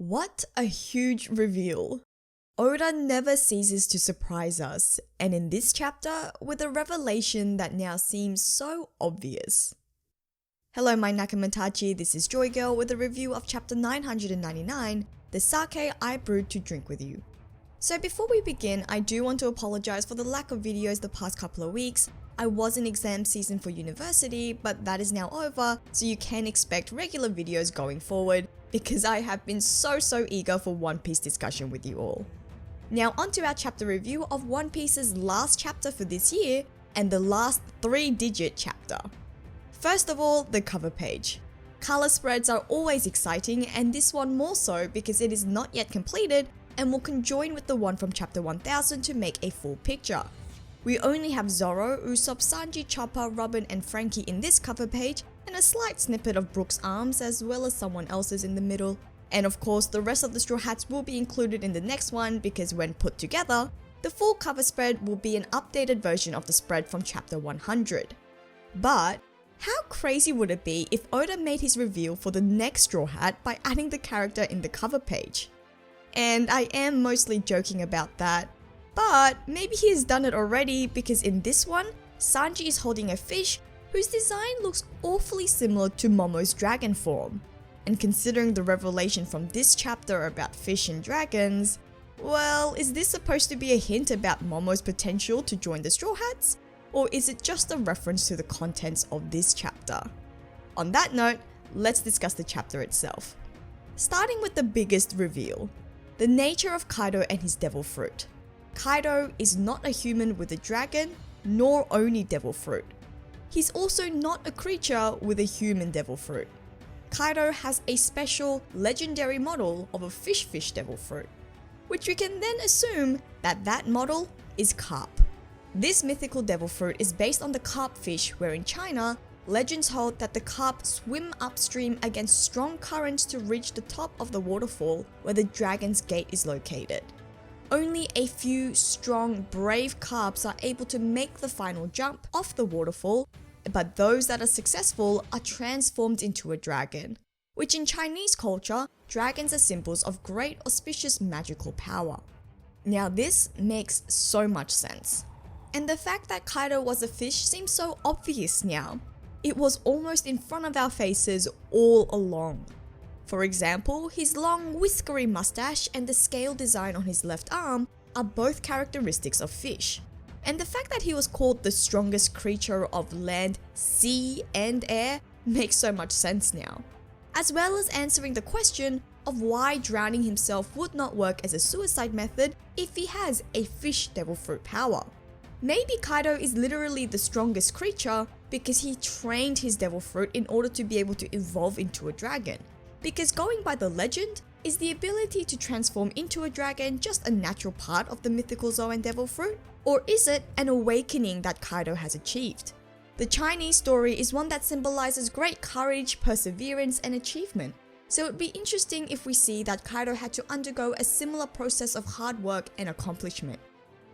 What a huge reveal! Oda never ceases to surprise us, and in this chapter, with a revelation that now seems so obvious. Hello my Nakamatachi, this is JoyGirl with a review of chapter 999, the sake I brewed to drink with you. So before we begin, I do want to apologize for the lack of videos the past couple of weeks. I was in exam season for university, but that is now over, so you can expect regular videos going forward, because I have been so eager for One Piece discussion with you all. Now onto our chapter review of One Piece's last chapter for this year, and the last 3-digit chapter. First of all, the cover page. Color spreads are always exciting, and this one more so because it is not yet completed and will conjoin with the one from chapter 1000 to make a full picture. We only have Zoro, Usopp, Sanji, Chopper, Robin and Frankie in this cover page, and a slight snippet of Brook's arms as well as someone else's in the middle. And of course, the rest of the Straw Hats will be included in the next one because when put together, the full cover spread will be an updated version of the spread from chapter 100. But how crazy would it be if Oda made his reveal for the next Straw Hat by adding the character in the cover page? And I am mostly joking about that, but maybe he has done it already because in this one, Sanji is holding a fish whose design looks awfully similar to Momo's dragon form. And considering the revelation from this chapter about fish and dragons, well, is this supposed to be a hint about Momo's potential to join the Straw Hats? Or is it just a reference to the contents of this chapter? On that note, let's discuss the chapter itself. Starting with the biggest reveal, the nature of Kaido and his devil fruit. Kaido is not a human with a dragon, nor Oni devil fruit. He's also not a creature with a human devil fruit. Kaido has a special, legendary model of a fish devil fruit, which we can then assume that that model is CARP. This mythical devil fruit is based on the carp fish, where in China, legends hold that the carp swim upstream against strong currents to reach the top of the waterfall where the Dragon's Gate is located. Only a few strong, brave carps are able to make the final jump off the waterfall, but those that are successful are transformed into a dragon, which in Chinese culture, dragons are symbols of great auspicious magical power. Now this makes so much sense. And the fact that Kaido was a fish seems so obvious now. It was almost in front of our faces all along. For example, his long whiskery mustache and the scale design on his left arm are both characteristics of fish. And the fact that he was called the strongest creature of land, sea and air makes so much sense now. As well as answering the question of why drowning himself would not work as a suicide method if he has a fish devil fruit power. Maybe Kaido is literally the strongest creature because he trained his devil fruit in order to be able to evolve into a dragon. Because going by the legend, is the ability to transform into a dragon just a natural part of the mythical Zoan devil fruit? Or is it an awakening that Kaido has achieved? The Chinese story is one that symbolizes great courage, perseverance and achievement. So it'd be interesting if we see that Kaido had to undergo a similar process of hard work and accomplishment.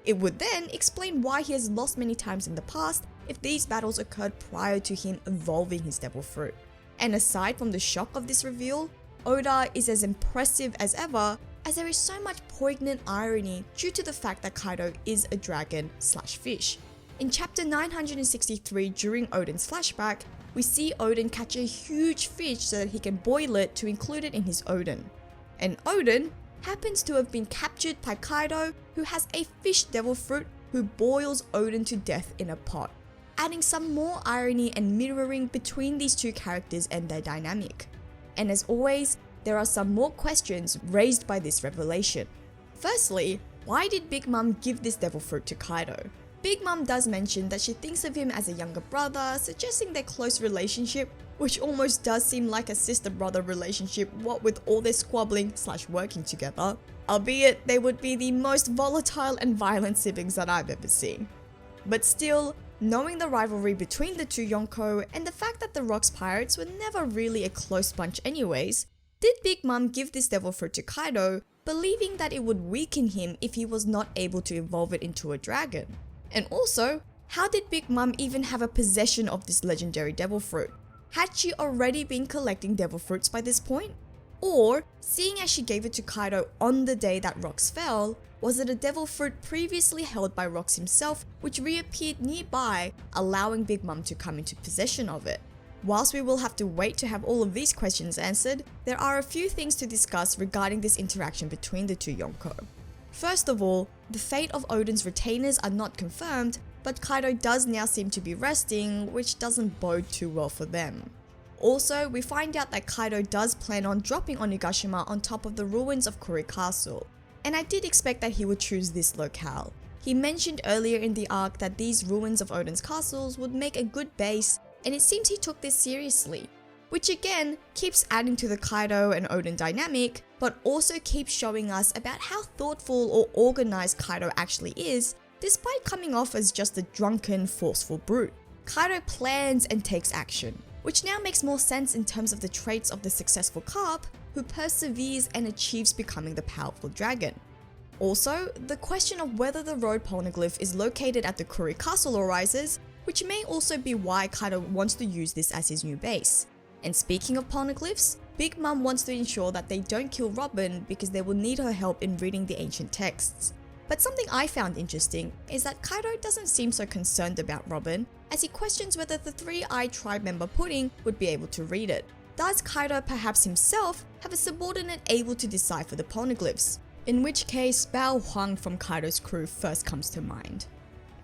It would then explain why he has lost many times in the past if these battles occurred prior to him evolving his devil fruit. And aside from the shock of this reveal, Oda is as impressive as ever, as there is so much poignant irony due to the fact that Kaido is a dragon/fish. In chapter 963 during Oden's flashback, we see Oden catch a huge fish so that he can boil it to include it in his Oden. And Oden happens to have been captured by Kaido, who has a fish devil fruit who boils Oden to death in a pot, adding some more irony and mirroring between these two characters and their dynamic. And as always, there are some more questions raised by this revelation. Firstly, why did Big Mom give this devil fruit to Kaido? Big Mom does mention that she thinks of him as a younger brother, suggesting their close relationship, which almost does seem like a sister-brother relationship, what with all their squabbling/working together, albeit they would be the most volatile and violent siblings that I've ever seen. But still, knowing the rivalry between the two Yonko and the fact that the Rocks Pirates were never really a close bunch anyways, did Big Mom give this devil fruit to Kaido, believing that it would weaken him if he was not able to evolve it into a dragon? And also, how did Big Mom even have a possession of this legendary devil fruit? Had she already been collecting devil fruits by this point? Or, seeing as she gave it to Kaido on the day that rocks fell, was it a devil fruit previously held by Rocks himself which reappeared nearby, allowing Big Mom to come into possession of it? Whilst we will have to wait to have all of these questions answered, there are a few things to discuss regarding this interaction between the two Yonko. First of all, the fate of Oden's retainers are not confirmed, but Kaido does now seem to be resting, which doesn't bode too well for them. Also, we find out that Kaido does plan on dropping Onigashima on top of the ruins of Kuri Castle, and I did expect that he would choose this locale. He mentioned earlier in the arc that these ruins of Oden's castles would make a good base, and it seems he took this seriously, which again keeps adding to the Kaido and Oden dynamic, but also keeps showing us about how thoughtful or organized Kaido actually is, despite coming off as just a drunken, forceful brute. Kaido plans and takes action, which now makes more sense in terms of the traits of the successful CARP who perseveres and achieves becoming the powerful dragon. Also, the question of whether the road poneglyph is located at the Kuri Castle arises, which may also be why Kaido wants to use this as his new base. And speaking of poneglyphs, Big Mom wants to ensure that they don't kill Robin because they will need her help in reading the ancient texts. But something I found interesting is that Kaido doesn't seem so concerned about Robin, as he questions whether the three-eyed tribe member Pudding would be able to read it. Does Kaido perhaps himself have a subordinate able to decipher the poneglyphs? In which case, Bao Huang from Kaido's crew first comes to mind.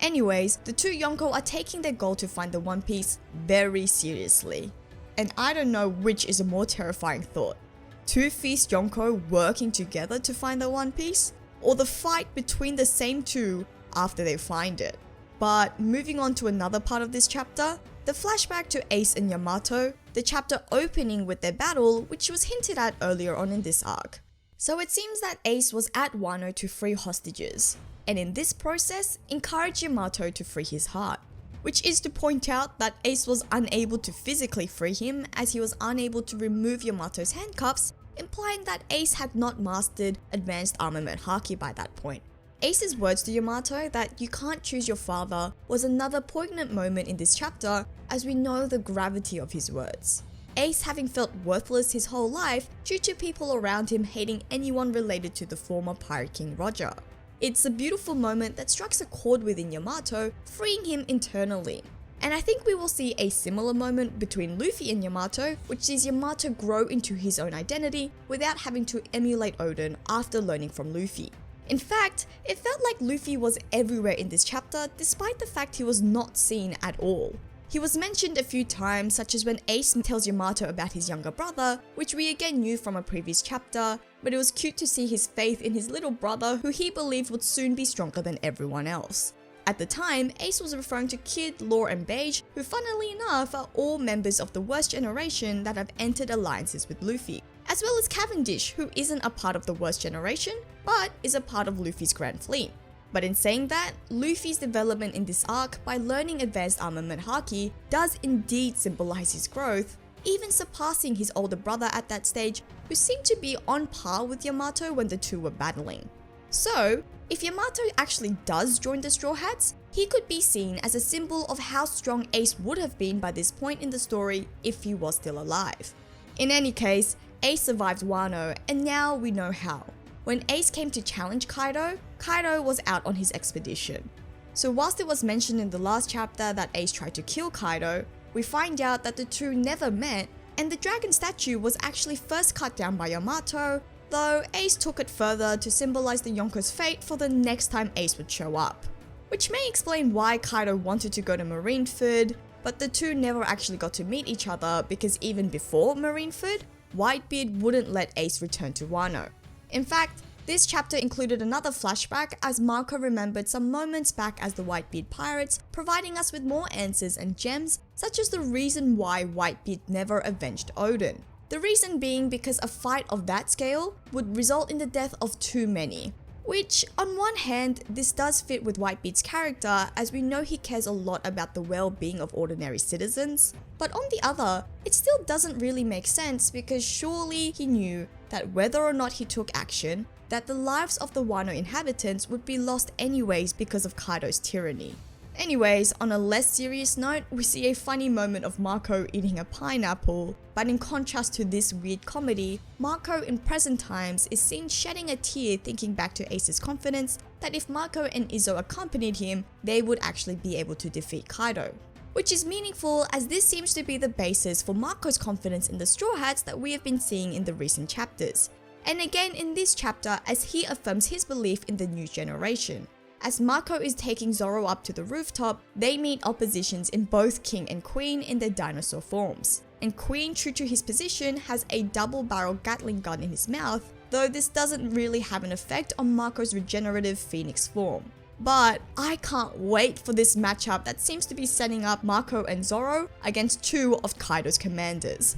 Anyways, the two Yonko are taking their goal to find the One Piece very seriously. And I don't know which is a more terrifying thought. Two Feast Yonko working together to find the One Piece? Or the fight between the same two after they find it? But moving on to another part of this chapter, the flashback to Ace and Yamato, the chapter opening with their battle, which was hinted at earlier on in this arc. So it seems that Ace was at Wano to free hostages, and in this process, encouraged Yamato to free his heart. Which is to point out that Ace was unable to physically free him as he was unable to remove Yamato's handcuffs, implying that Ace had not mastered advanced armament haki by that point. Ace's words to Yamato that you can't choose your father was another poignant moment in this chapter, as we know the gravity of his words. Ace having felt worthless his whole life due to people around him hating anyone related to the former Pirate King Roger. It's a beautiful moment that strikes a chord within Yamato, freeing him internally. And I think we will see a similar moment between Luffy and Yamato, which sees Yamato grow into his own identity without having to emulate Oden after learning from Luffy. In fact, it felt like Luffy was everywhere in this chapter despite the fact he was not seen at all. He was mentioned a few times, such as when Ace tells Yamato about his younger brother, which we again knew from a previous chapter, but it was cute to see his faith in his little brother who he believed would soon be stronger than everyone else. At the time, Ace was referring to Kid, Law and Beige, who funnily enough are all members of the worst generation that have entered alliances with Luffy, as well as Cavendish, who isn't a part of the worst generation, but is a part of Luffy's Grand Fleet. But in saying that, Luffy's development in this arc by learning advanced armament haki does indeed symbolize his growth, even surpassing his older brother at that stage, who seemed to be on par with Yamato when the two were battling. So, if Yamato actually does join the Straw Hats, he could be seen as a symbol of how strong Ace would have been by this point in the story if he was still alive. In any case, Ace survived Wano, and now we know how. When Ace came to challenge Kaido, Kaido was out on his expedition. So whilst it was mentioned in the last chapter that Ace tried to kill Kaido, we find out that the two never met, and the dragon statue was actually first cut down by Yamato, though Ace took it further to symbolize the Yonko's fate for the next time Ace would show up. Which may explain why Kaido wanted to go to Marineford, but the two never actually got to meet each other because even before Marineford, Whitebeard wouldn't let Ace return to Wano. In fact, this chapter included another flashback as Marco remembered some moments back as the Whitebeard pirates, providing us with more answers and gems, such as the reason why Whitebeard never avenged Oden. The reason being because a fight of that scale would result in the death of too many. Which, on one hand, this does fit with Whitebeard's character, as we know he cares a lot about the well-being of ordinary citizens, but on the other, it still doesn't really make sense because surely he knew that whether or not he took action, that the lives of the Wano inhabitants would be lost anyways because of Kaido's tyranny. Anyways, on a less serious note, we see a funny moment of Marco eating a pineapple, but in contrast to this weird comedy, Marco in present times is seen shedding a tear thinking back to Ace's confidence that if Marco and Izzo accompanied him, they would actually be able to defeat Kaido. Which is meaningful as this seems to be the basis for Marco's confidence in the Straw Hats that we have been seeing in the recent chapters. And again in this chapter as he affirms his belief in the new generation. As Marco is taking Zoro up to the rooftop, they meet oppositions in both King and Queen in their dinosaur forms. And Queen, true to his position, has a double-barrel Gatling gun in his mouth, though this doesn't really have an effect on Marco's regenerative phoenix form. But I can't wait for this matchup that seems to be setting up Marco and Zoro against two of Kaido's commanders.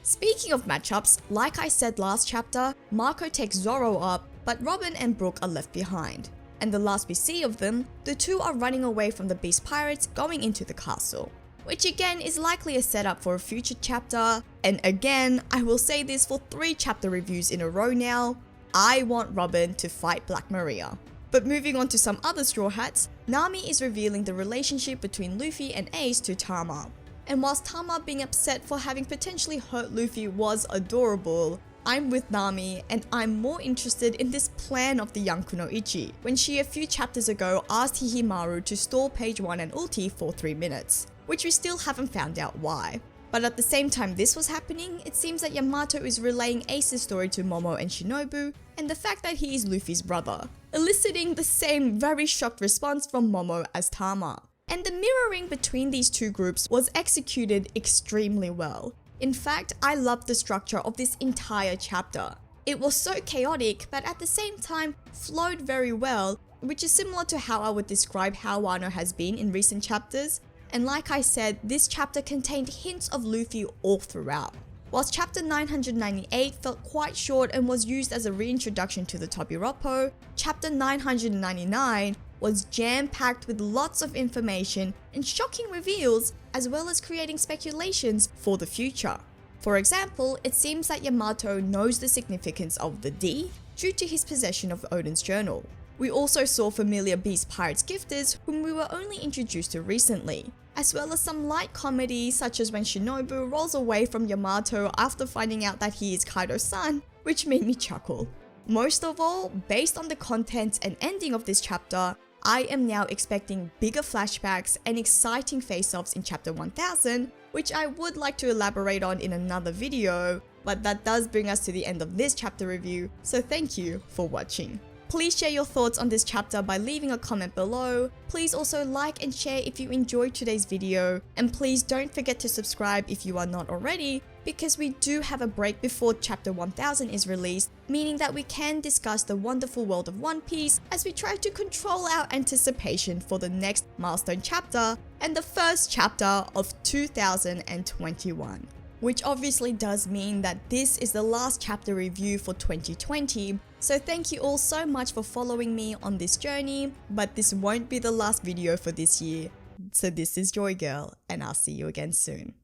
Speaking of matchups, like I said last chapter, Marco takes Zoro up, but Robin and Brook are left behind. And the last we see of them, the two are running away from the Beast Pirates going into the castle. Which again is likely a setup for a future chapter, and again, I will say this for 3 chapter reviews in a row now, I want Robin to fight Black Maria. But moving on to some other Straw Hats, Nami is revealing the relationship between Luffy and Ace to Tama. And whilst Tama being upset for having potentially hurt Luffy was adorable, I'm with Nami and I'm more interested in this plan of the young Kunoichi, when she a few chapters ago asked Hihimaru to stall page 1 and ulti for 3 minutes, which we still haven't found out why. But at the same time this was happening, it seems that Yamato is relaying Ace's story to Momo and Shinobu, and the fact that he is Luffy's brother, eliciting the same very shocked response from Momo as Tama. And the mirroring between these two groups was executed extremely well. In fact, I loved the structure of this entire chapter. It was so chaotic, but at the same time flowed very well, which is similar to how I would describe how Wano has been in recent chapters. And like I said, this chapter contained hints of Luffy all throughout. Whilst chapter 998 felt quite short and was used as a reintroduction to the Tobiroppo, chapter 999 was jam-packed with lots of information and shocking reveals, as well as creating speculations for the future. For example, it seems that Yamato knows the significance of the D due to his possession of Oden's journal. We also saw familiar Beast Pirates gifters whom we were only introduced to recently, as well as some light comedy such as when Shinobu rolls away from Yamato after finding out that he is Kaido's son, which made me chuckle. Most of all, based on the contents and ending of this chapter, I am now expecting bigger flashbacks and exciting face-offs in chapter 1000, which I would like to elaborate on in another video, but that does bring us to the end of this chapter review, so thank you for watching. Please share your thoughts on this chapter by leaving a comment below. Please also like and share if you enjoyed today's video, and please don't forget to subscribe if you are not already, because we do have a break before chapter 1000 is released, meaning that we can discuss the wonderful world of One Piece as we try to control our anticipation for the next milestone chapter and the first chapter of 2021. Which obviously does mean that this is the last chapter review for 2020, so thank you all so much for following me on this journey, but this won't be the last video for this year. So this is JoyGirl, and I'll see you again soon.